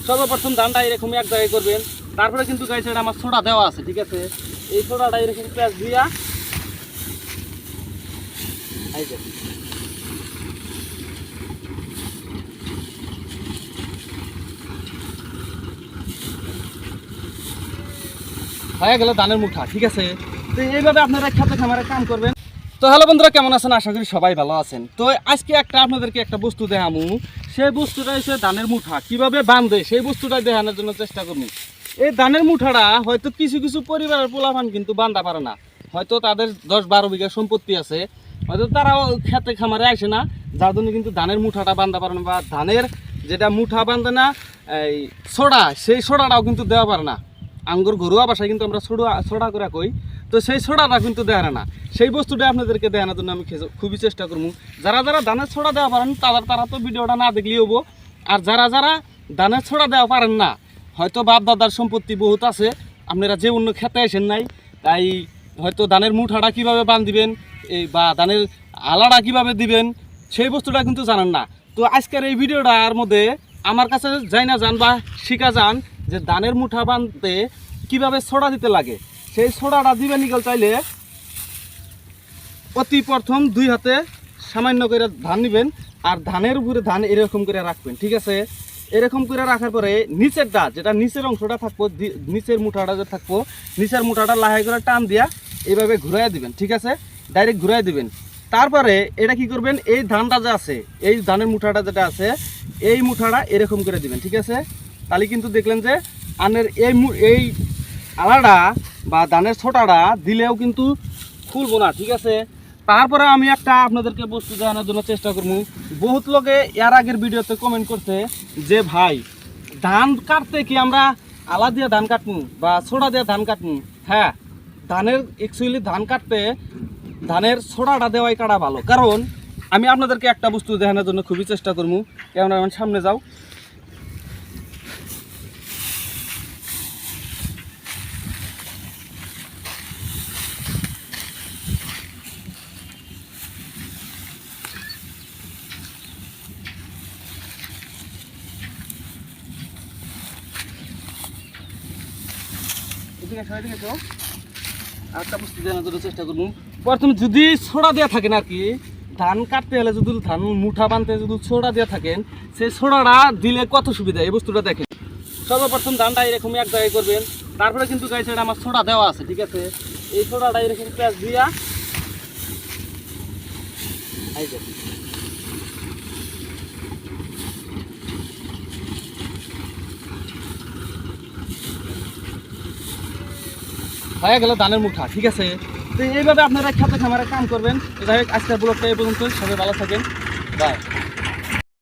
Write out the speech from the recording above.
সর্বপ্রথম ধানটা এরকম এক জায়গায় করবেন। তারপরে কিন্তু গাইস এটা আমার সোডা দেওয়া আছে, ঠিক আছে। এই সোডাটা এরকম পেঁয়াজ দিয়া হয়ে গেল ধানের মুঠা, ঠিক আছে। তো এইভাবে আপনারা খেতে খামারে কাম করবেন। তো হ্যালো বন্ধুরা, কেমন আছেন? আশা করি সবাই ভালো আছেন। তো আজকে আপনাদেরকে একটা বস্তু দেখামু। সেই বস্তুটা হচ্ছে ধানের মুঠা কিভাবে বাঁধে, সেই বস্তুটা দেখানোর জন্য চেষ্টা করবো। এই ধানের মুঠাটা হয়তো কিছু কিছু পরিবারের পোলাপান কিন্তু বাঁধা পারে না। হয়তো তাদের 10-12 বিঘা সম্পত্তি আছে, হয়তো তারাও খেতে খামারে আসে না, যার জন্য কিন্তু ধানের মুঠাটা বাঁধা পারে না, বা ধানের যেটা মুঠা বাঁধে না এই সোডা, সেই সোডাটাও কিন্তু দেওয়া পারে না। আঙ্গুর ঘরোয়া বাসায় কিন্তু আমরা সোডা করে কই, তো সেই সোডাটা কিন্তু দেয় না। সেই বস্তুটা আপনাদেরকে দেওয়ানোর জন্য আমি খুবই চেষ্টা করবো। যারা যারা ধানের সোডা দেওয়া পারেন তারা তো ভিডিওটা না দেখলেই হবো। আর যারা যারা ধানের সোডা দেওয়া পারেন না, হয়তো বাপ দাদার সম্পত্তি বহুত আছে, আপনারা যে অন্য খেতে আসেন নাই, তাই হয়তো ধানের মুঠাটা কীভাবে বান দিবেন এই বা ধানের আলাটা কীভাবে দিবেন সেই বস্তুটা কিন্তু জানেন না। তো আজকের এই ভিডিওটার মধ্যে আমার কাছে যাই না যান বা শিখা যান যে ধানের মুঠা বানতে কীভাবে সোডা দিতে লাগে। সেই সোডাটা দিবেন নিকল চাইলে অতি প্রথম 2 হাতে সামান্য করে ধান নেবেন, আর ধানের উপরে ধান এরকম করে রাখবেন, ঠিক আছে। এরকম করে রাখার পরে নিচেরটা, যেটা নিচের অংশটা থাকবো, নিচের মুঠাটা যে থাকবো, নিচের মুঠাটা লাহাই করে টান দিয়া এইভাবে ঘুরাইয়া দিবেন, ঠিক আছে। ডাইরেক্ট ঘুরাই দিবেন। তারপরে এটা কি করবেন, এই ধানটা যে আছে, এই ধানের মুঠাটা যেটা আছে, এই মুঠাটা এরকম করে দিবেন, ঠিক আছে। তাহলে কিন্তু দেখলেন যে আনের এই আলাদা বা ধানের ছোটাটা দিলেও কিন্তু খুলবো না, ঠিক আছে। তারপরে আমি একটা আপনাদেরকে বস্তু দেখানোর জন্য চেষ্টা করবো। বহুত লোকে এর আগের ভিডিওতে কমেন্ট করছে যে ভাই ধান কাটতে কি আমরা আলা দিয়ে ধান কাটবো বা ছোড়া দিয়ে ধান কাটবো? হ্যাঁ, ধানের অ্যাকচুয়ালি ধান কাটতে ধানের ছোড়াটা দেওয়াই কাটা ভালো। কারণ আমি আপনাদেরকে একটা বস্তু দেখানোর জন্য খুবই চেষ্টা করবো। কেমন আমার সামনে যাও। একটা বস্তু দেওয়ার জন্য চেষ্টা করবো। প্রথমে যদি ছোড়া দেওয়া থাকেন আর কি, ধান কাটতে হলে যদি ধান মুঠা বানতে যদি ছোড়া দেওয়া থাকেন, সেই ছোড়াটা দিলে কত সুবিধা এই বস্তুটা দেখেন। সর্বপ্রথম ধানটা এরকম এক জায়গায় করবেন। তারপরে কিন্তু গাইছে এটা আমার ছোড়া দেওয়া আছে, ঠিক আছে। এই ছোড়াটা এরকম পেঁয়াজ দিয়া হয়ে গেল ধানের মুঠা, ঠিক আছে। তো এইভাবে আপনারা খেতে খামারে কাম করবেন। যাই হোক, আজকের ব্লগটা এই পর্যন্ত। সবাই ভালো থাকেন, বাই।